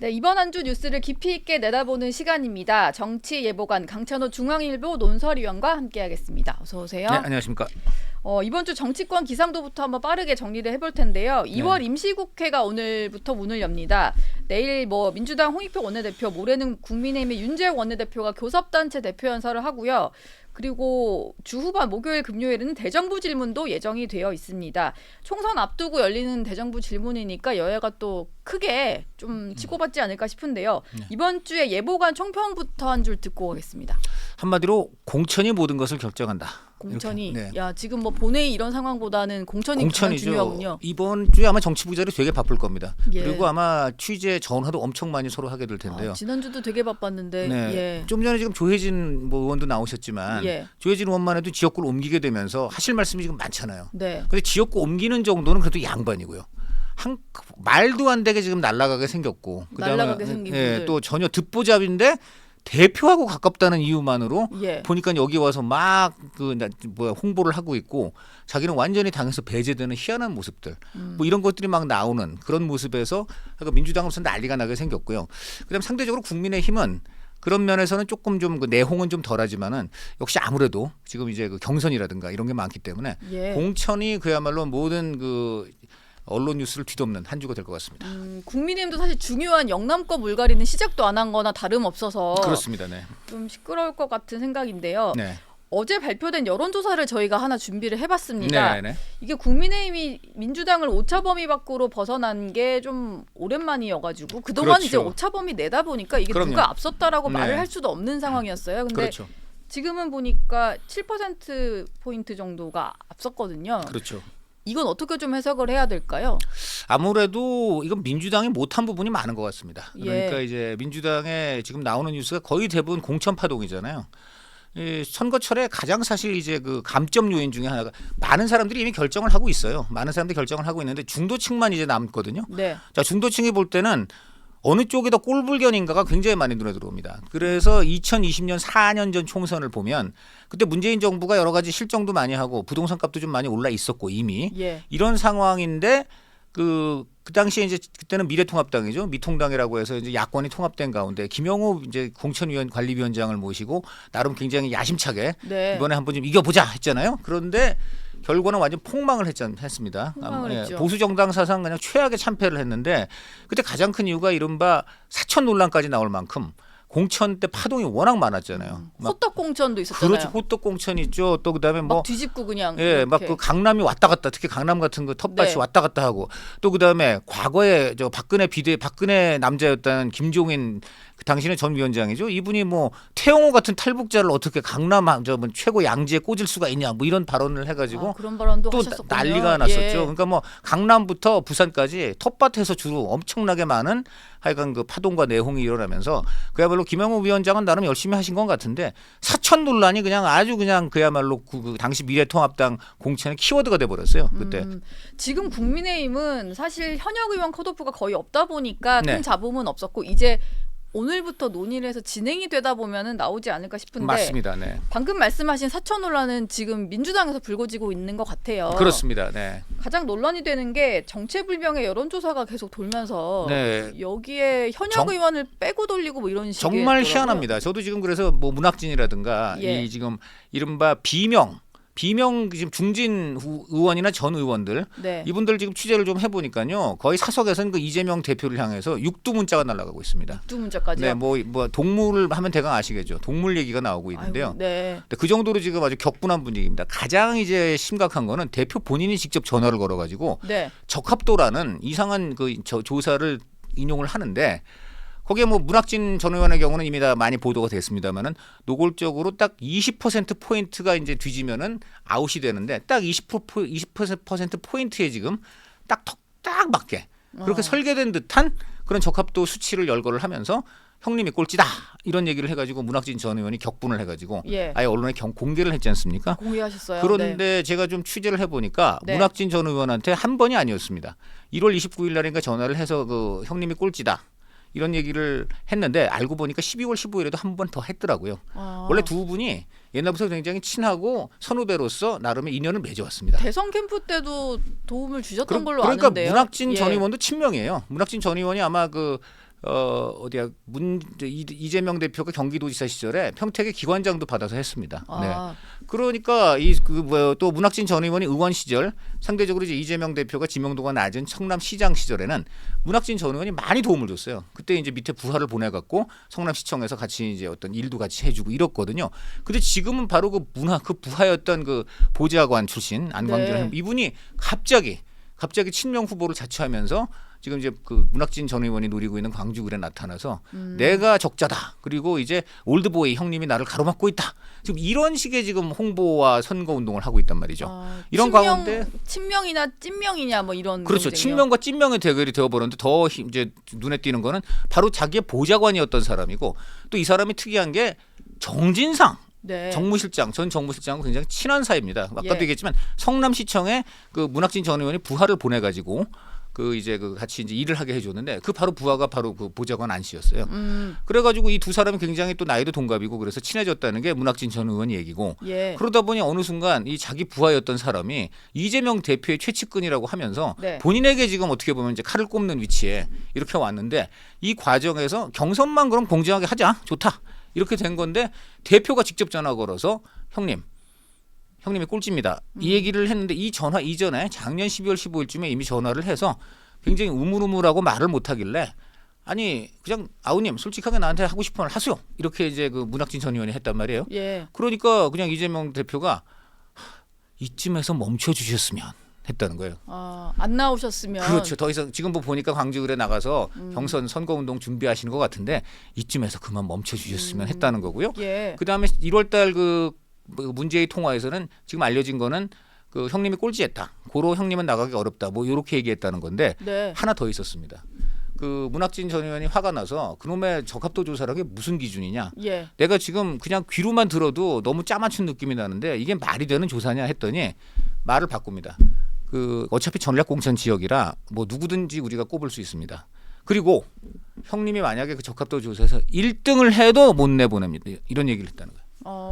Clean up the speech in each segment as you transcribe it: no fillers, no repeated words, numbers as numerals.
네, 이번 한 주 뉴스를 깊이 있게 내다보는 시간입니다. 정치 예보관 강찬호 중앙일보 논설위원과 함께하겠습니다. 어서 오세요. 네, 안녕하십니까. 이번 주 정치권 기상도부터 한번 빠르게 정리를 해볼 텐데요. 2월 임시국회가 오늘부터 문을 엽니다. 내일 민주당 홍익표 원내대표, 모레는 국민의힘의 윤재욱 원내대표가 교섭단체 대표 연설을 하고요. 그리고 주 후반 목요일 금요일은 대정부 질문도 예정이 되어 있습니다. 총선 앞두고 열리는 대정부 질문이니까 여야가 또 크게 좀 치고받지 않을까 싶은데요. 네. 이번 주에 예보관 총평부터 한 줄 듣고 오겠습니다. 한마디로 공천이 모든 것을 결정한다. 공천이 이렇게, 네. 야 지금 본회의 이런 상황보다는 공천이 가장 중요하군요. 이번 주에 아마 정치 부자리 되게 바쁠 겁니다. 예. 그리고 아마 취재 전화도 엄청 많이 서로 하게 될 텐데요. 지난주도 되게 바빴는데 네. 예. 좀 전에 지금 조혜진 의원도 나오셨지만 예. 조혜진 의원만 해도 지역구를 옮기게 되면서 하실 말씀이 지금 많잖아요. 네. 근데 지역구 옮기는 정도는 그래도 양반이고요. 말도 안 되게 지금 날아가게 생겼고 날아가게 생긴 분들. 또 전혀 듣보잡인데 대표하고 가깝다는 이유만으로 예. 보니까 여기 와서 막 홍보를 하고 있고 자기는 완전히 당에서 배제되는 희한한 모습들 뭐 이런 것들이 막 나오는 그런 모습에서 민주당으로서 난리가 나게 생겼고요. 그다음 상대적으로 국민의힘은 그런 면에서는 조금 좀 내홍은 좀 덜하지만은 역시 아무래도 지금 이제 경선이라든가 이런 게 많기 때문에 예. 공천이 그야말로 모든 언론 뉴스를 뒤덮는 한 주가 될 것 같습니다. 국민의힘도 사실 중요한 영남권 물갈이는 시작도 안 한 거나 다름없어서 그렇습니다. 네. 좀 시끄러울 것 같은 생각인데요. 네. 어제 발표된 여론조사를 저희가 하나 준비를 해봤습니다. 네. 이게 국민의힘이 민주당을 오차 범위 밖으로 벗어난 게 좀 오랜만이어가지고 그동안 그렇죠. 이제 오차 범위 내다 보니까 이게 그럼요. 누가 앞섰다라고 네. 말을 할 수도 없는 상황이었어요. 근데 그렇죠. 지금은 보니까 7%포인트 정도가 앞섰거든요. 그렇죠. 이건 어떻게 좀 해석을 해야 될까요? 아무래도 이건 민주당이 못한 부분이 많은 것 같습니다. 그러니까 예. 이제 민주당에 지금 나오는 뉴스가 거의 대부분 공천 파동이잖아요. 이 선거철에 가장 사실 이제 감점 요인 중에 하나가 많은 사람들이 이미 결정을 하고 있어요. 많은 사람들이 결정을 하고 있는데 중도층만 이제 남거든요. 네. 자, 중도층이 볼 때는 어느 쪽이 더 꼴불견인가가 굉장히 많이 눈에 들어옵니다. 그래서 2020년 4년 전 총선을 보면 그때 문재인 정부가 여러 가지 실정도 많이 하고 부동산 값도 좀 많이 올라 있었고 이미 예. 이런 상황인데 그 당시에 이제 그때는 미래통합당이죠. 미통당이라고 해서 이제 야권이 통합된 가운데 김영호 이제 공천위원 관리위원장을 모시고 나름 굉장히 야심차게 네. 이번에 한번 좀 이겨보자 했잖아요. 그런데 결과는 완전 폭망을 했습니다. 폭망을 했죠. 보수 정당 사상 그냥 최악의 참패를 했는데 그때 가장 큰 이유가 이른바 사천 논란까지 나올 만큼 공천 때 파동이 워낙 많았잖아요. 막 호떡 공천도 있었잖아요. 그렇죠. 호떡 공천 있죠. 또 그다음에 막 뒤집고 그냥 예, 막 이렇게. 강남이 왔다 갔다, 특히 강남 같은 텃밭이 네. 왔다 갔다 하고 또 그다음에 과거에 박근혜 남자였다는 김종인 당신의 전 위원장이죠. 이분이 태영호 같은 탈북자를 어떻게 강남 최고 양지에 꽂을 수가 있냐 이런 발언을 해가지고 그런 발언도 또 하셨었군요. 난리가 났었죠. 예. 그러니까 강남부터 부산까지 텃밭에서 주로 엄청나게 많은 하여간 파동과 내홍이 일어나면서 그야말로 김영호 위원장은 나름 열심히 하신 것 같은데 사천 논란이 그냥 아주 그냥 그야말로 그 당시 미래통합당 공천의 키워드가 돼버렸어요. 그때. 지금 국민의힘은 사실 현역 의원 컷오프가 거의 없다 보니까 네. 큰 잡음은 없었고 이제 오늘부터 논의를 해서 진행이 되다 보면은 나오지 않을까 싶은데 맞습니다. 네. 방금 말씀하신 사천 논란은 지금 민주당에서 불거지고 있는 것 같아요. 그렇습니다. 네. 가장 논란이 되는 게 정체불명의 여론조사가 계속 돌면서 네. 여기에 현역 의원을 빼고 돌리고 이런 식의 정말 희한합니다. 저도 지금 그래서 문학진이라든가 예. 이 지금 이른바 비명 지금 중진 의원이나 전 의원들 네. 이분들 지금 취재를 좀 해보니까요 거의 사석에서는 이재명 대표를 향해서 육두 문자가 날아가고 있습니다. 두 문자까지요. 네, 동물을 하면 대강 아시겠죠. 동물 얘기가 나오고 있는데요. 아이고, 네. 근데 그 정도로 지금 아주 격분한 분위기입니다. 가장 이제 심각한 거는 대표 본인이 직접 전화를 걸어가지고 네. 적합도라는 이상한 조사를 인용을 하는데. 거기에 문학진 전 의원의 경우는 이미 다 많이 보도가 됐습니다만은 노골적으로 딱 20% 포인트가 이제 뒤지면은 아웃이 되는데 딱 20% 포인트에 지금 딱 맞게 그렇게 설계된 듯한 그런 적합도 수치를 열거를 하면서 형님이 꼴찌다 이런 얘기를 해가지고 문학진 전 의원이 격분을 해가지고 예. 아예 언론에 공개를 했지 않습니까? 공개하셨어요. 그런데 네. 제가 좀 취재를 해보니까 네. 문학진 전 의원한테 한 번이 아니었습니다. 1월 29일 날인가 전화를 해서 형님이 꼴찌다. 이런 얘기를 했는데 알고 보니까 12월 15일에도 한 번 더 했더라고요. 원래 두 분이 옛날부터 굉장히 친하고 선후배로서 나름의 인연을 맺어왔습니다. 대선 캠프 때도 도움을 주셨던 걸로 그러니까 아는데요. 문학진 예. 전 의원도 친명이에요. 문학진 전 의원이 아마 어디야 이재명 대표가 경기도지사 시절에 평택의 기관장도 받아서 했습니다. 네. 그러니까 또 문학진 전 의원이 의원 시절 상대적으로 이제 이재명 대표가 지명도가 낮은 성남시장 시절에는 문학진 전 의원이 많이 도움을 줬어요. 그때 이제 밑에 부하를 보내갖고 성남시청에서 같이 이제 어떤 일도 같이 해주고 이렇거든요. 근데 지금은 바로 그 부하였던 그 보좌관 출신 안광진 이분이 갑자기 친명 후보를 자처하면서 지금 이제 그 문학진 전 의원이 노리고 있는 광주을에 나타나서 내가 적자다. 그리고 이제 올드보이 형님이 나를 가로막고 있다. 지금 이런 식의 지금 홍보와 선거 운동을 하고 있단 말이죠. 이런 가운데 친명이나 찐명이냐 뭐 이런 그렇죠. 논쟁이요. 친명과 찐명의 대결이 되어버렸는데 더 이제 눈에 띄는 거는 바로 자기의 보좌관이었던 사람이고 또 이 사람이 특이한 게 정진상 정무실장 전 정무실장하고 굉장히 친한 사이입니다. 아까도 얘기했지만 성남시청에 그 문학진 전 의원이 부하를 보내가지고 그 이제 그 같이 이제 일을 하게 해줬는데 그 바로 부하가 바로 그 보좌관 안 씨였어요. 그래가지고 이 두 사람이 굉장히 또 나이도 동갑이고 그래서 친해졌다는 게 문학진 전 의원 얘기고 그러다 보니 어느 순간 이 자기 부하였던 사람이 이재명 대표의 최측근이라고 하면서 본인에게 지금 어떻게 보면 이제 칼을 꼽는 위치에 이렇게 왔는데 이 과정에서 경선만 그럼 공정하게 하자 좋다 이렇게 된 건데 대표가 직접 전화 걸어서 형님이 꼴찌입니다. 이 얘기를 했는데 이 전화 이전에 작년 12월 15일쯤에 이미 전화를 해서 굉장히 우물우물하고 말을 못하길래 아니 그냥 아우님 솔직하게 나한테 하고 싶은 말 하세요. 이렇게 이제 그 문학진 전 의원이 했단 말이에요. 그러니까 그냥 이재명 대표가 이쯤에서 멈춰주셨으면 했다는 거예요. 안 나오셨으면. 그렇죠. 더 이상 지금 보니까 광주을에 나가서 경선 선거운동 준비하시는 것 같은데 이쯤에서 그만 멈춰주셨으면 했다는 거고요. 그다음에 1월달 그 문제의 통화에서는 지금 알려진 거는 그 형님이 꼴찌했다. 고로 형님은 나가기 어렵다. 뭐 이렇게 얘기했다는 건데 하나 더 있었습니다. 그 문학진 전 의원이 화가 나서 그놈의 적합도 조사라는 게 무슨 기준이냐. 내가 지금 그냥 귀로만 들어도 너무 짜맞춘 느낌이 나는데 이게 말이 되는 조사냐 했더니 말을 바꿉니다. 그 어차피 전략공천 지역이라 뭐 누구든지 우리가 꼽을 수 있습니다. 그리고 형님이 만약에 그 적합도 조사에서 1등을 해도 못 내보냅니다. 이런 얘기를 했다는 거예요.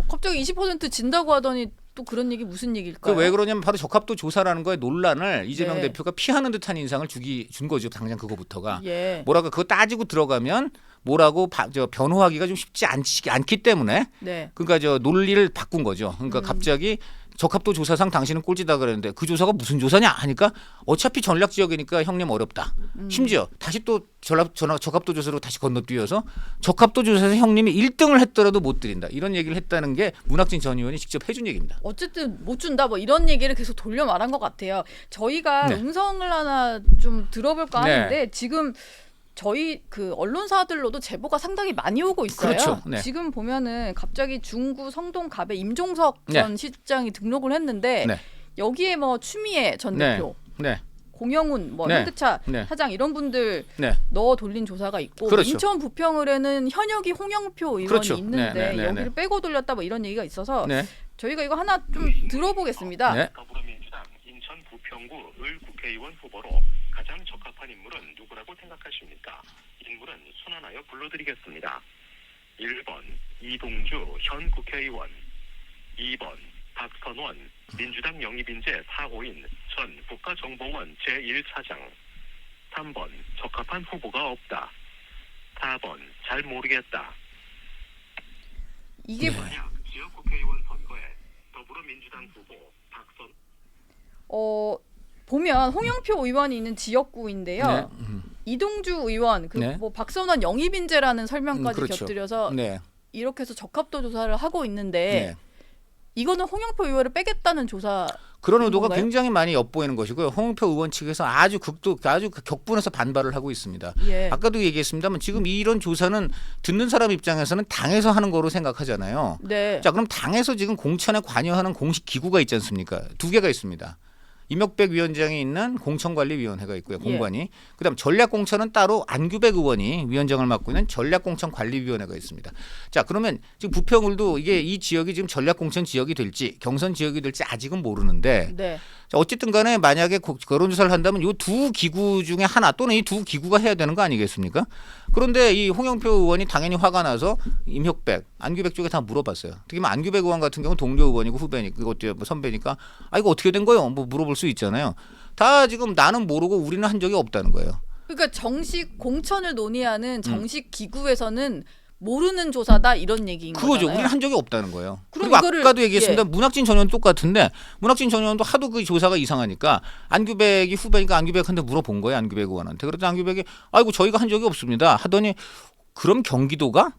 갑자기 20% 진다고 하더니 또 그런 얘기 무슨 얘기일까요? 왜 그러냐면 바로 적합도 조사라는 거에 논란을 이재명 대표가 피하는 듯한 인상을 준 거죠. 당장 그거부터가. 뭐라고 그거 따지고 들어가면 뭐라고 변호하기가 좀 쉽지 않기 때문에 그러니까 논리를 바꾼 거죠. 그러니까 갑자기 적합도 조사상 당신은 꼴찌다 그랬는데 그 조사가 무슨 조사냐 하니까 어차피 전략 지역이니까 형님 어렵다. 심지어 다시 또 적합도 조사로 다시 건너뛰어서 적합도 조사에서 형님이 1등을 했더라도 못 드린다. 이런 얘기를 했다는 게 문학진 전 의원이 직접 해준 얘기입니다. 어쨌든 못 준다 뭐 이런 얘기를 계속 돌려 말한 것 같아요. 저희가 음성을 하나 좀 들어볼까 하는데 지금 저희 그 언론사들로도 제보가 상당히 많이 오고 있어요. 그렇죠. 지금 보면은 갑자기 중구 성동갑에 임종석 전 시장이 등록을 했는데 여기에 뭐 추미애 전 대표, 공영훈 뭐 현대차 사장 이런 분들 넣어 돌린 조사가 있고 인천 부평을에는 현역이 홍영표 의원이 있는데 여기를 빼고 돌렸다 뭐 이런 얘기가 있어서 저희가 이거 하나 좀 들어보겠습니다. 더불어민주당 인천 부평구 을 국회의원 후보로 가장 적합한 인물은 누구라고 생각하십니까? 인물은 순환하여 불러드리겠습니다. 1번 이동주 현 국회의원, 2번 박선원 민주당 영입인재 4호인 전 국가정보원 제1차장, 3번 적합한 후보가 없다, 4번 잘 모르겠다. 이게 만약 지역 국회의원 선거에 더불어민주당 후보 박선 보면 홍영표 의원이 있는 지역구인데요. 이동주 의원 뭐 박선원 영입인재라는 설명까지 곁들여서 이렇게 해서 적합도 조사를 하고 있는데 이거는 홍영표 의원을 빼겠다는 조사. 그런 의도가 건가요? 굉장히 많이 엿보이는 것이고요. 홍영표 의원 측에서 아주 격분해서 반발을 하고 있습니다. 아까도 얘기했습니다만 지금 이런 조사는 듣는 사람 입장에서는 당에서 하는 거로 생각하잖아요. 자, 그럼 당에서 지금 공천에 관여하는 공식 기구가 있지 않습니까? 두 개가 있습니다. 임혁백 위원장이 있는 공천관리위원회가 있고요. 공관이. 그다음 전략공천은 따로 안규백 의원이 위원장을 맡고 있는 전략공천관리위원회가 있습니다. 자, 그러면 지금 부평을도 이 지역이 지금 전략공천 지역이 될지 경선 지역이 될지 아직은 모르는데 자, 어쨌든 간에 만약에 거론조사를 한다면 이 두 기구 중에 하나 또는 이 두 기구가 해야 되는 거 아니겠습니까? 그런데 이 홍영표 의원이 당연히 화가 나서 임혁백, 안규백 쪽에 다 물어봤어요. 특히 안규백 의원 같은 경우는 동료 의원이고 후배니까 그것도 뭐 선배니까 이거 어떻게 된 거요? 뭐 물어볼 수 있잖아요. 다 지금 나는 모르고 우리는 한 적이 없다는 거예요. 그러니까 정식 공천을 논의하는 정식 기구에서는 모르는 조사다 이런 얘기인 그거죠. 거잖아요. 우리는 한 적이 없다는 거예요. 그럼 그리고 이거를- 아까도 얘기했습니다. 예. 문학진 전현도 똑같은데 문학진 전현도 하도 그 조사가 이상하니까 안규백이 후배니까 안규백한테 물어본 거예요. 안규백 의원한테. 그랬더니 안규백이 아이고 저희가 한 적이 없습니다. 하더니 그럼 경기도가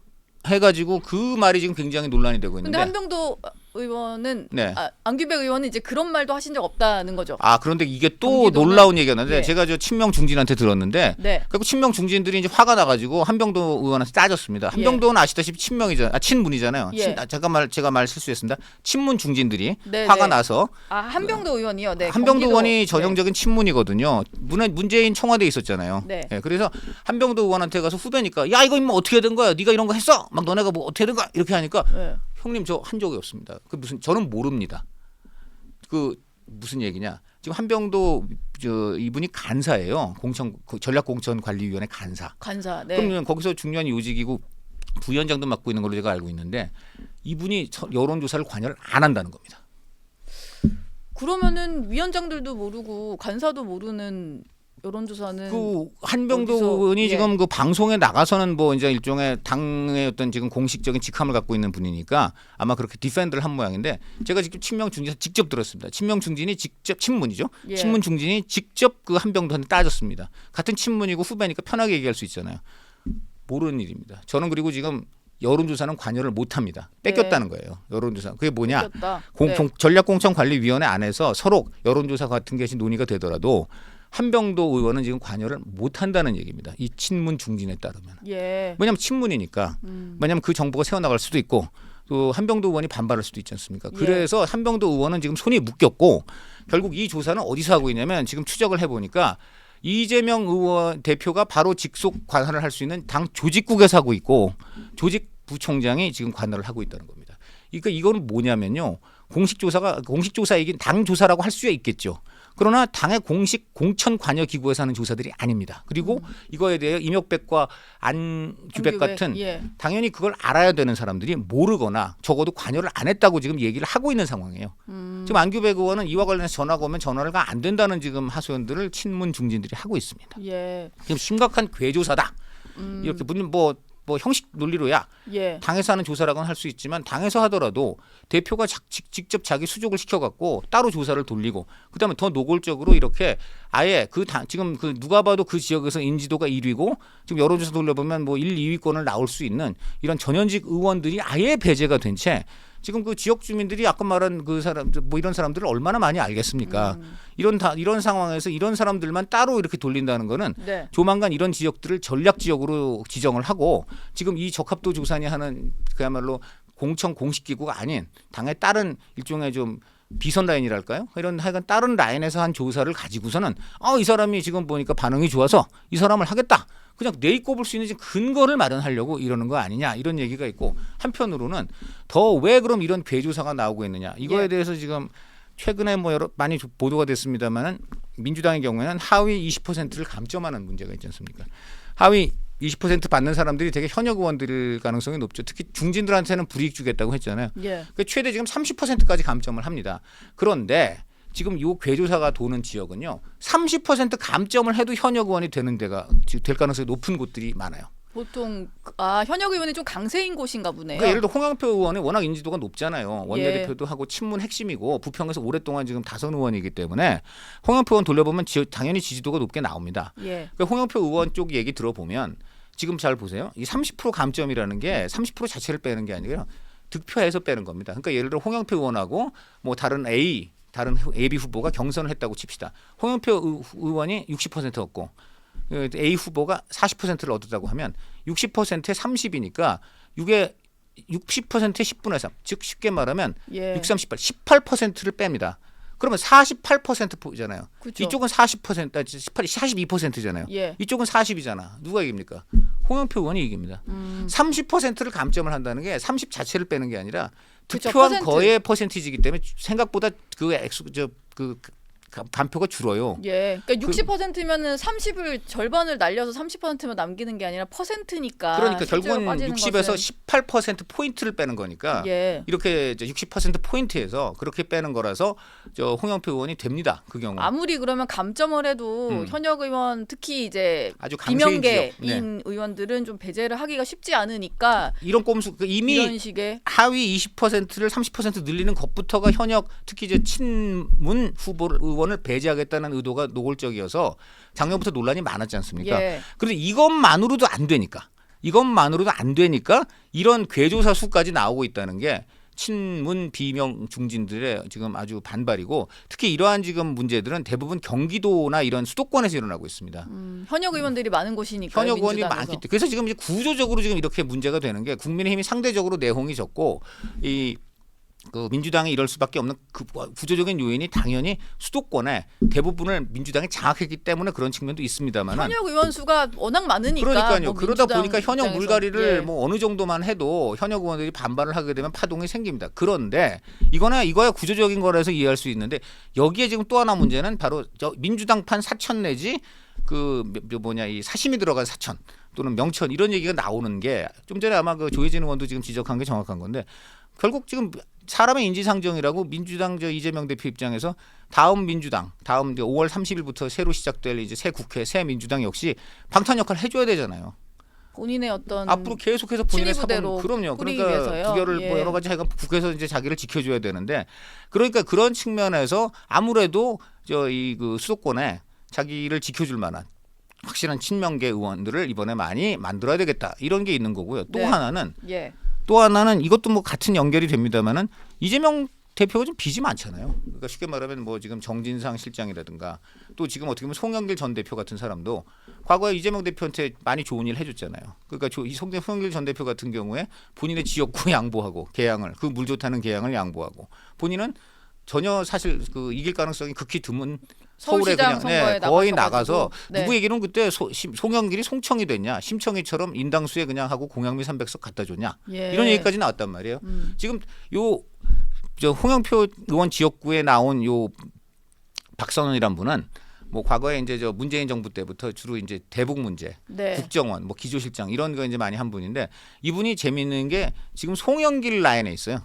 해가지고 그 말이 지금 굉장히 논란이 되고 근데 있는데. 한병도 의원은 네. 안규백 의원은 이제 그런 말도 하신 적 없다는 거죠. 아 그런데 이게 또 경기도는- 놀라운 얘기였는데 예. 제가 저 친명 중진한테 들었는데 네. 그리고 친명 중진들이 이제 화가 나가지고 한병도 의원한테 따졌습니다. 한병도 의원은 아시다시피 친명이잖아요. 친문이잖아요. 예. 제가 말 실수했습니다. 친문 중진들이 네, 화가 네. 나서 한병도 의원이요. 네. 한병도 경기도- 의원이 전형적인 친문이거든요. 문재인 청와대에 있었잖아요. 네. 예, 그래서 한병도 의원한테 가서 후배니까 야 이거 임마 어떻게 된 거야? 네가 이런 거 했어? 막 너네가 뭐 어떻게 된 거야? 이렇게 하니까 네. 형님 저 한 적이 없습니다. 그 무슨 저는 모릅니다. 그 무슨 얘기냐? 지금 한병도 이분이 간사예요. 전략공천관리위원회 간사. 간사. 네. 그러면 거기서 중요한 요직이고 부위원장도 맡고 있는 걸로 제가 알고 있는데 이분이 여론조사를 관여를 안 한다는 겁니다. 그러면은 위원장들도 모르고 간사도 모르는 여론조사는 그 한병도 어디서- 의원이 예. 지금 그 방송에 나가서는 뭐 이제 일종의 당의 어떤 지금 공식적인 직함을 갖고 있는 분이니까 아마 그렇게 디펜드를 한 모양인데 제가 직접 친명 중진에서 직접 들었습니다. 친명 중진이 직접 친문이죠. 예. 친문 중진이 직접 그 한병도한테 따졌습니다. 같은 친문이고 후배니까 편하게 얘기할 수 있잖아요. 모르는 일입니다. 저는 그리고 지금 여론조사는 관여를 못합니다. 뺏겼다는 거예요. 여론조사. 그게 뭐냐? 뺏겼다. 전략공천관리위원회 안에서 서로 여론조사 같은 것이 논의가 되더라도 한병도 의원은 지금 관여를 못한다는 얘기입니다. 이 친문 중진에 따르면. 예. 왜냐하면 친문이니까. 왜냐하면 그 정부가 세워나갈 수도 있고 또 한병도 의원이 반발할 수도 있지 않습니까? 예. 그래서 한병도 의원은 지금 손이 묶였고 결국 이 조사는 어디서 하고 있냐면 지금 추적을 해보니까 이재명 의원 대표가 바로 직속 관할을 할 수 있는 당 조직국에서 하고 있고 조직부총장이 지금 관할을 하고 있다는 겁니다. 그러니까 이거는 뭐냐면요. 공식조사이긴 당 조사라고 할 수 있겠죠. 그러나 당의 공식 공천 관여 기구에서 하는 조사들이 아닙니다. 그리고 이거에 대해 임혁백과 안규백 같은 예. 당연히 그걸 알아야 되는 사람들이 모르거나 적어도 관여를 안 했다고 지금 얘기를 하고 있는 상황이에요. 지금 안규백 의원은 이와 관련해서 전화가 오면 전화가 안 된다는 지금 하소연들을 친문 중진들이 하고 있습니다. 예. 지금 심각한 괴조사다. 이렇게 물론 뭐 형식 논리로야 예. 당에서 하는 조사라고는 할 수 있지만 당에서 하더라도 대표가 직접 자기 수족을 시켜갖고 따로 조사를 돌리고 그다음에 더 노골적으로 이렇게 아예 지금 그 누가 봐도 그 지역에서 인지도가 1위고 지금 여론조사 돌려보면 뭐 1, 2위권을 나올 수 있는 이런 전현직 의원들이 아예 배제가 된 채 지금 그 지역 주민들이 아까 말한 그 사람 뭐 이런 사람들을 얼마나 많이 알겠습니까? 이런 상황에서 이런 사람들만 따로 이렇게 돌린다는 거는 네. 조만간 이런 지역들을 전략 지역으로 지정을 하고 지금 이 적합도 조사니 하는 그야말로 공천 공식 기구가 아닌 당의 다른 일종의 좀 비선 라인이랄까요? 이런 하여간 다른 라인에서 한 조사를 가지고서는 이 사람이 지금 보니까 반응이 좋아서 이 사람을 하겠다. 그냥 내일 꼽을 수 있는 근거를 마련하려고 이러는 거 아니냐 이런 얘기가 있고 한편으로는 더 왜 그럼 이런 괴조사가 나오고 있느냐 이거에 예. 대해서 지금 최근에 뭐 많이 보도가 됐습니다만은 민주당의 경우에는 하위 20%를 감점하는 문제가 있지 않습니까? 하위 20% 받는 사람들이 되게 현역 의원들 가능성이 높죠. 특히 중진들한테는 불이익 주겠다고 했잖아요. 예. 그 최대 지금 30%까지 감점을 합니다. 그런데 지금 이 괴조사가 도는 지역은요. 30% 감점을 해도 현역 의원이 되는 데가 될 가능성이 높은 곳들이 많아요. 보통 현역 의원이 좀 강세인 곳인가 보네요. 그러니까 예를 들어 홍영표 의원이 워낙 인지도가 높잖아요. 예. 원내대표도 하고 친문 핵심이고 부평에서 오랫동안 지금 다선 의원이기 때문에 홍영표 의원 돌려보면 당연히 지지도가 높게 나옵니다. 예. 그러니까 홍영표 의원 쪽 얘기 들어보면 지금 잘 보세요. 이 30% 감점이라는 게 30% 자체를 빼는 게 아니라 득표해서 빼는 겁니다. 그러니까 예를 들어 홍영표 의원하고 뭐 다른 AB 후보가 경선을 했다고 칩시다. 홍영표 의원이 60% 얻고 A 후보가 40%를 얻었다고 하면 60%에 30이니까 이게 60%에 10분의 3. 즉 쉽게 말하면 예. 6, 38, 18%를 뺍니다. 그러면 48%잖아요. 그렇죠. 이쪽은 40%, 42%잖아요. 예. 이쪽은 40이잖아. 누가 이깁니까? 홍영표 의원이 이깁니다. 30%를 감점을 한다는 게 30 자체를 빼는 게 아니라 그쵸, 득표한 퍼센트. 거의 퍼센티지이기 때문에 생각보다 그 간표가 줄어요. 예. 그러니까 60%면은 30을 절반을 날려서 30%만 남기는 게 아니라 퍼센트니까. 그러니까 실제로 결국은 빠지는 60에서 것은. 18% 포인트를 빼는 거니까 예. 이렇게 60% 포인트에서 그렇게 빼는 거라서 저 홍영표 의원이 됩니다. 그 경우. 아무리 그러면 감점을 해도 현역 의원 특히 이제 아주 강세인 지역. 비명계인 의원들은 좀 배제를 하기가 쉽지 않으니까 이런 꼼수 이미 이런 식의 하위 20%를 30% 늘리는 것부터가 현역 특히 이제 친문 후보 의원을 배제하겠다는 의도가 노골적이어서 작년부터 논란이 많았지 않습니까? 예. 그런데 이것만으로도 안 되니까 이런 궤조사 수까지 나오고 있다는 게 친문 비명 중진들의 지금 아주 반발이고 특히 이러한 지금 문제들은 대부분 경기도나 이런 수도권에서 일어나고 있습니다. 현역 의원들이 많은 곳이니까 현역 의원이 많기 때문에 그래서 지금 이제 구조적으로 지금 이렇게 문제가 되는 게 국민의힘이 상대적으로 내홍이 적고 그 민주당이 이럴 수밖에 없는 그 구조적인 요인이 당연히 수도권에 대부분을 민주당이 장악했기 때문에 그런 측면도 있습니다만 현역 의원 수가 워낙 많으니까 그러니까요. 뭐 그러다 민주당 보니까 현역 입장에서. 물갈이를 예. 뭐 어느 정도만 해도 현역 의원들이 반발을 하게 되면 파동이 생깁니다. 그런데 이거야 구조적인 거라서 이해할 수 있는데 여기에 지금 또 하나 문제는 바로 저 민주당판 사천 내지 이 사심이 들어간 사천 또는 명천 이런 얘기가 나오는 게 좀 전에 아마 그 조혜진 의원도 지금 지적한 게 정확한 건데 결국 지금 사람의 인지상정이라고 민주당 이재명 대표 입장에서 다음 5월 30일부터 새로 시작될 이제 새 국회 새 민주당 역시 방탄 역할을 해줘야 되잖아요. 본인의 어떤 앞으로 계속해서 본인의 친위부대로 그럼요. 꾸리기 그러니까 위해서요. 부결을 예. 뭐 여러 가지 하여간 국회에서 이제 자기를 지켜줘야 되는데 그러니까 그런 측면에서 아무래도 그 수도권에 자기를 지켜줄 만한 확실한 친명계 의원들을 이번에 많이 만들어야 되겠다 이런 게 있는 거고요. 또 네. 하나는 이것도 뭐 같은 연결이 됩니다만은 이재명 대표가 좀 빚이 많잖아요. 그러니까 쉽게 말하면 뭐 지금 정진상 실장이라든가 또 지금 어떻게 보면 송영길 전 대표 같은 사람도 과거에 이재명 대표한테 많이 좋은 일 해줬잖아요. 그러니까 이 송영길 전 대표 같은 경우에 본인의 지역구 양보하고 계양을 그 물 좋다는 계양을 양보하고 본인은 전혀 사실 그 이길 가능성이 극히 드문 서울에 서울시장 그냥 선거에 거의 나가셔가지고. 나가서 네. 누구 얘기는 그때 송영길이 송청이 됐냐 심청이처럼 인당수에 그냥 하고 공약미 300석 갖다 줬냐 예. 이런 얘기까지 나왔단 말이에요. 지금 저 홍영표 의원 지역구에 나온 요 박선원이란 분은 뭐 과거에 이제 저 문재인 정부 때부터 주로 이제 대북 문제, 네. 국정원, 뭐 기조실장 이런 거 이제 많이 한 분인데 이분이 재밌는 게 지금 송영길 라인에 있어요.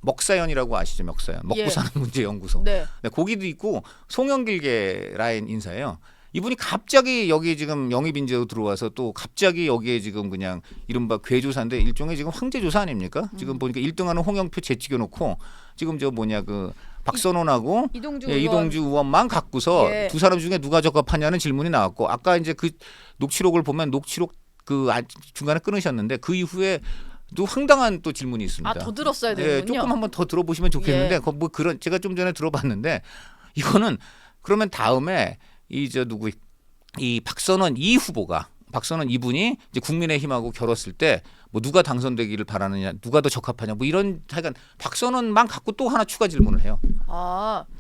먹사연이라고 아시죠? 먹사연. 먹고 예. 사는 문제 연구소. 네. 네, 거기도 있고 송영길계 라인 인사예요. 이분이 갑자기 여기 지금 영입 인재로 들어와서 또 갑자기 여기에 지금 그냥 이른바 괴조사인데 일종의 지금 황제조사 아닙니까? 지금 보니까 1등하는 홍영표 제치겨 놓고 지금 그 박선원하고 이동주 이동주 의원만 갖고서 예. 두 사람 중에 누가 적합하냐는 질문이 나왔고 아까 이제 그 녹취록을 보면 녹취록 중간에 끊으셨는데 그 이후에 또 황당한 또 질문이 있습니다. 더 들었어야 예, 되는군요. 조금 한번 더 들어보시면 좋겠는데 예. 뭐 그런 제가 좀 전에 들어봤는데 이거는 그러면 다음에 이 박선원 박선원 이분이 이제 국민의힘하고 결었을 때 뭐 누가 당선되기를 바라느냐, 누가 더 적합하냐, 뭐 이런 하여간 박선원만 갖고 또 하나 추가 질문을 해요.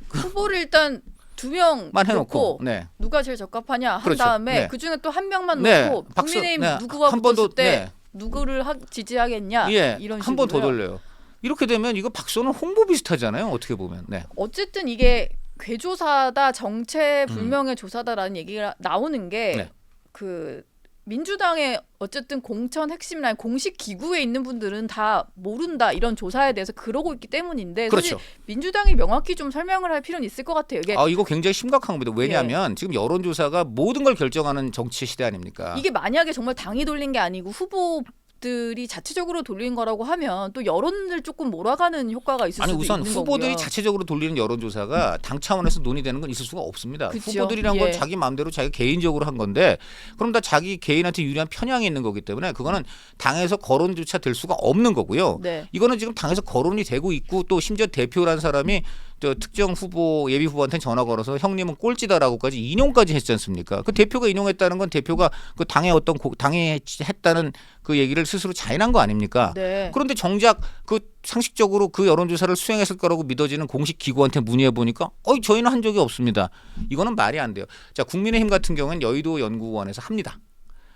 후보를 일단 2명만 해놓고, 놓고 네. 누가 제일 적합하냐 한 그렇죠. 다음에 네. 그 중에 또 한 명만 네. 놓고 국민의힘 네. 누구와 한 번 더, 붙었을 때 네. 누구를 지지하겠냐 예, 이런 식으로 한 번 더 돌려요. 이렇게 되면 이거 박선원 홍보 비슷하잖아요. 어떻게 보면. 네. 어쨌든 이게 괴조사다 정체 불명의 조사다라는 얘기가 나오는 게 그 네. 민주당의 어쨌든 공천 핵심 라인 공식 기구에 있는 분들은 다 모른다 이런 조사에 대해서 그러고 있기 때문인데 그렇죠. 사실 민주당이 명확히 좀 설명을 할 필요는 있을 것 같아요. 이거 굉장히 심각한 겁니다. 왜냐하면 지금 여론조사가 모든 걸 결정하는 정치 시대 아닙니까? 이게 만약에 정말 당이 돌린 게 아니고 후보들이 자체적으로 돌린 거라고 하면 또 여론을 조금 몰아가는 효과가 있을 수도 우선 있는 후보들이 거고요. 자체적으로 돌리는 여론조사가 당 차원에서 논의되는 건 있을 수가 없습니다. 그쵸. 후보들이란 건 예. 자기 마음대로 자기 개인적으로 한 건데 그럼 다 자기 개인한테 유리한 편향이 있는 거기 때문에 그거는 당에서 거론조차 될 수가 없는 거고요. 네. 이거는 지금 당에서 거론이 되고 있고 또 심지어 대표라는 사람이 저 특정 후보 예비 후보한테 전화 걸어서 형님은 꼴찌다라고까지 인용까지 했지 않습니까? 그 대표가 인용했다는 건 대표가 그 당의 어떤 당에 했다는 그 얘기를 스스로 자인한 거 아닙니까? 네. 그런데 정작 그 상식적으로 그 여론조사를 수행했을 거라고 믿어지는 공식 기구한테 문의해 보니까 저희는 한 적이 없습니다. 이거는 말이 안 돼요. 자, 국민의힘 같은 경우는 여의도 연구원에서 합니다.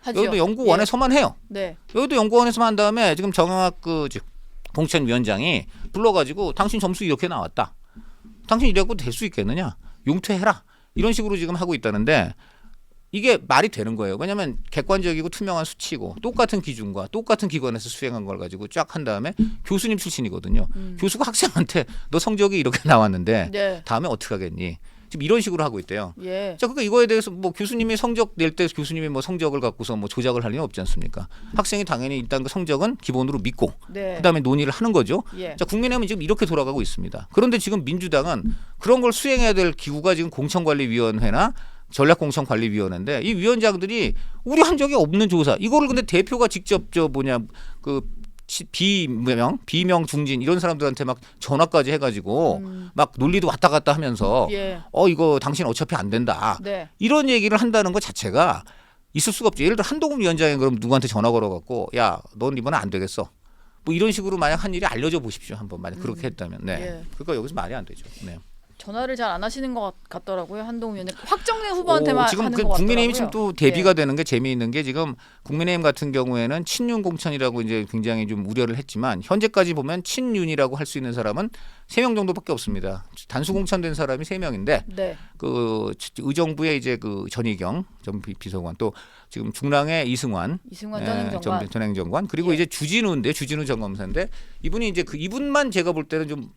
하죠. 여의도 연구원에서만 해요. 네. 여의도 연구원에서만 한 다음에 지금 정영학 공천위원장이 불러가지고 당신 점수 이렇게 나왔다. 당신 이래갖고 될 수 있겠느냐? 용퇴해라 이런 식으로 지금 하고 있다는데 이게 말이 되는 거예요. 왜냐하면 객관적이고 투명한 수치고 똑같은 기준과 똑같은 기관에서 수행한 걸 가지고 쫙 한 다음에 교수님 출신이거든요. 교수가 학생한테 너 성적이 이렇게 나왔는데 네. 다음에 어떻게 하겠니? 지금 이런 식으로 하고 있대요. 예. 자, 그러니까 이거에 대해서 뭐 교수님이 성적 낼 때 교수님이 뭐 성적을 갖고서 뭐 조작을 할 리는 없지 않습니까? 학생이 당연히 일단 그 성적은 기본으로 믿고 네. 그다음에 논의를 하는 거죠. 예. 자, 국민의힘은 지금 이렇게 돌아가고 있습니다. 그런데 지금 민주당은 그런 걸 수행해야 될 기구가 지금 공천관리위원회나 전략공천관리위원회인데 이 위원장들이 우리 한 적이 없는 조사 이거를 근데 대표가 직접 그 비명 중진 이런 사람들한테 막 전화까지 해가지고 막 논리도 왔다 갔다 하면서 예. 이거 당신 어차피 안 된다 네. 이런 얘기를 한다는 것 자체가 있을 수가 없죠. 예를 들어 한동훈 위원장이 그럼 누구한테 전화 걸어갖고 야 넌 이번에 안 되겠어 뭐 이런 식으로 만약 한 일이 알려줘 보십시오 한번 만약 그렇게 했다면 네 예. 그거 여기서 말이 안 되죠. 네. 전화를 잘 안 하시는 것 같더라고요. 한동훈 의원은 확정된 후보한테만 지금 하는 그 것 같더라고요. 국민의힘이 지금 또 대비가 예. 되는 게 재미있는 게 지금 국민의힘 같은 경우에는 친윤 공천이라고 이제 굉장히 좀 우려를 했지만 현재까지 보면 친윤이라고 할 수 있는 사람은 3명 정도밖에 없습니다. 단수 공천된 사람이 3명인데 네. 그 의정부의 이제 그 전희경 전 비서관 또 지금 중랑의 이승환 전 행정관 그리고 예. 이제 주진우 전 검사인데 이분이 이제 그 이분만 제가 볼 때는 좀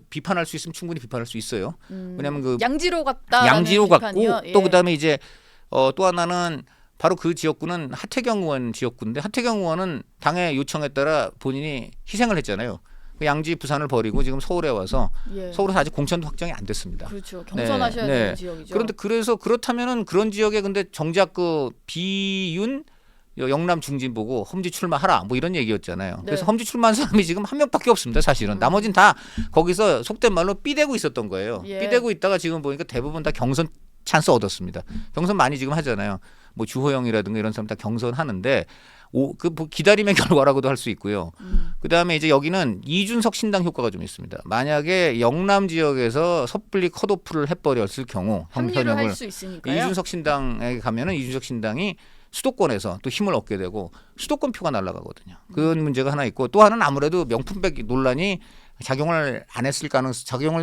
비판할 수 있으면 충분히 비판할 수 있어요. 왜냐하면 그 양지로 같다. 양지로 같고 예. 또 그다음에 이제 또 하나는 바로 그 지역구는 하태경 의원 지역구인데 하태경 의원은 당의 요청에 따라 본인이 희생을 했잖아요. 그 양지 부산을 버리고 지금 서울에 와서 예. 서울에서 아직 공천도 확정이 안 됐습니다. 그렇죠. 경선하셔야 네, 되는 네. 지역이죠. 그런데 그래서 그렇다면은 그런 지역에 근데 정작 그 비윤 영남 중진 보고 험지 출마하라 뭐 이런 얘기였잖아요. 네. 그래서 험지 출마한 사람이 지금 한 명밖에 없습니다. 사실은 나머진 다 거기서 속된 말로 삐대고 있었던 거예요. 예. 삐대고 있다가 지금 보니까 대부분 다 경선 찬스 얻었습니다. 경선 많이 지금 하잖아요. 뭐 주호영이라든가 이런 사람 다 경선 하는데 뭐 기다림의 결과라고도 할 수 있고요. 그다음에 이제 여기는 이준석 신당 효과가 좀 있습니다. 만약에 영남 지역에서 섣불리 컷오프를 해버렸을 경우 합류를 할 수 있으니까요. 이준석 신당에 가면은 이준석 신당이 수도권에서 또 힘을 얻게 되고 수도권 표가 날아가거든요. 그런 문제가 하나 있고 또 하나는 아무래도 명품백 논란이 작용을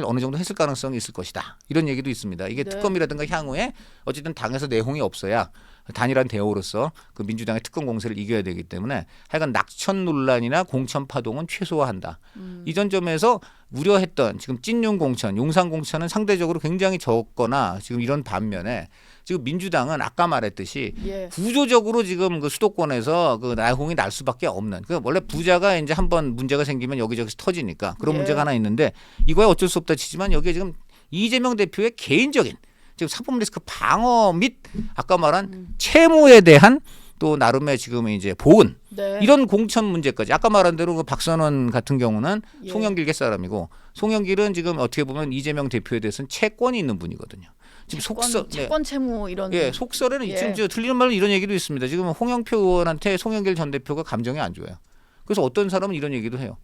어느 정도 했을 가능성이 있을 것이다. 이런 얘기도 있습니다. 이게 네. 특검이라든가 향후에 어쨌든 당에서 내홍이 없어야 단일한 대우로서 그 민주당의 특검 공세를 이겨야 되기 때문에 하여간 낙천 논란이나 공천 파동은 최소화한다. 이전 점에서 우려했던 지금 찐용 공천, 용산 공천은 상대적으로 굉장히 적거나 지금 이런 반면에 지금 민주당은 아까 말했듯이 예. 구조적으로 지금 그 수도권에서 그 내홍이 날 수밖에 없는. 그 원래 부자가 이제 한번 문제가 생기면 여기저기서 터지니까 그런 예. 문제가 하나 있는데 이거야 어쩔 수 없다 치지만 여기에 지금 이재명 대표의 개인적인 지금 사법 리스크 방어 및 아까 말한 채무에 대한 또 나름의 지금 이제 보은 네. 이런 공천 문제까지 아까 말한 대로 그 박선원 같은 경우는 예. 송영길 옛사람이고 송영길은 지금 어떻게 보면 이재명 대표에 대해서는 채권이 있는 분이거든요. 지금 채권 채무 이런. 예, 속설에는 예. 지금 틀리는 말로 이런 얘기도 있습니다. 지금 홍영표 의원한테 송영길 전 대표가 감정이 안 좋아요. 그래서 어떤 사람은 이런 얘기도 해요.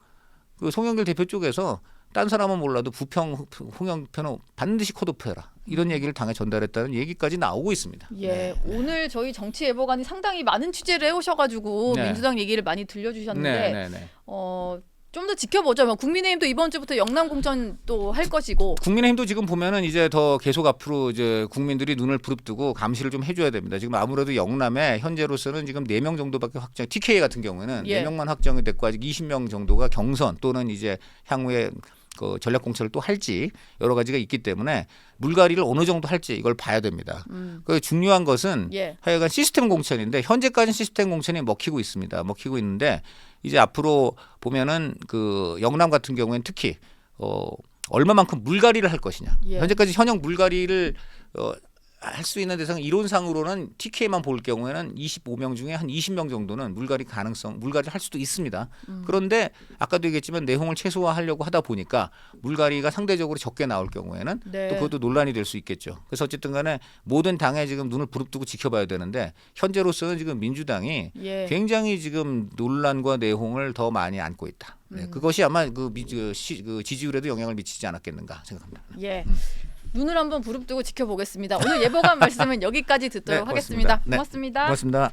그 송영길 대표 쪽에서 딴 사람은 몰라도 홍영표는 반드시 컷오프해라. 이런 얘기를 당에 전달했다는 얘기까지 나오고 있습니다. 예, 네. 오늘 저희 정치 예보관이 상당히 많은 취재를 해오셔가지고 네. 민주당 얘기를 많이 들려주셨는데 네. 좀 더 지켜보죠. 뭐 국민의힘도 이번 주부터 영남 공천 또 할 것이고. 국민의힘도 지금 보면은 이제 더 계속 앞으로 이제 국민들이 눈을 부릅뜨고 감시를 좀 해줘야 됩니다. 지금 아무래도 영남에 현재로서는 지금 4명 정도밖에 확정, TK 같은 경우에는 예. 4명만 확정이 됐고 아직 20명 정도가 경선 또는 이제 향후에 그 전략 공천을 또 할지 여러 가지가 있기 때문에 물갈이를 어느 정도 할지 이걸 봐야 됩니다. 그 중요한 것은 예. 하여간 시스템 공천인데 현재까지는 시스템 공천이 먹히고 있습니다. 먹히고 있는데 이제 앞으로 보면은 그 영남 같은 경우에는 특히 얼마만큼 물갈이를 할 것이냐. 예. 현재까지 현역 물갈이를 할 수 있는 대상은 이론상으로는 TK만 볼 경우에는 25명 중에 한 20명 정도는 물갈이를 할 수도 있습니다. 그런데 아까도 얘기했지만 내홍을 최소화하려고 하다 보니까 물갈이가 상대적으로 적게 나올 경우에는 네. 또 그것도 논란이 될 수 있겠죠. 그래서 어쨌든 간에 모든 당에 지금 눈을 부릅뜨고 지켜봐야 되는데 현재로서는 지금 민주당이 예. 굉장히 지금 논란과 내홍을 더 많이 안고 있다. 네, 그것이 아마 그 지지율에도 영향을 미치지 않았겠는가 생각합니다. 예. 눈을 한번 부릅뜨고 지켜보겠습니다. 오늘 예보관 말씀은 여기까지 듣도록 네, 하겠습니다. 고맙습니다. 네. 고맙습니다. 고맙습니다.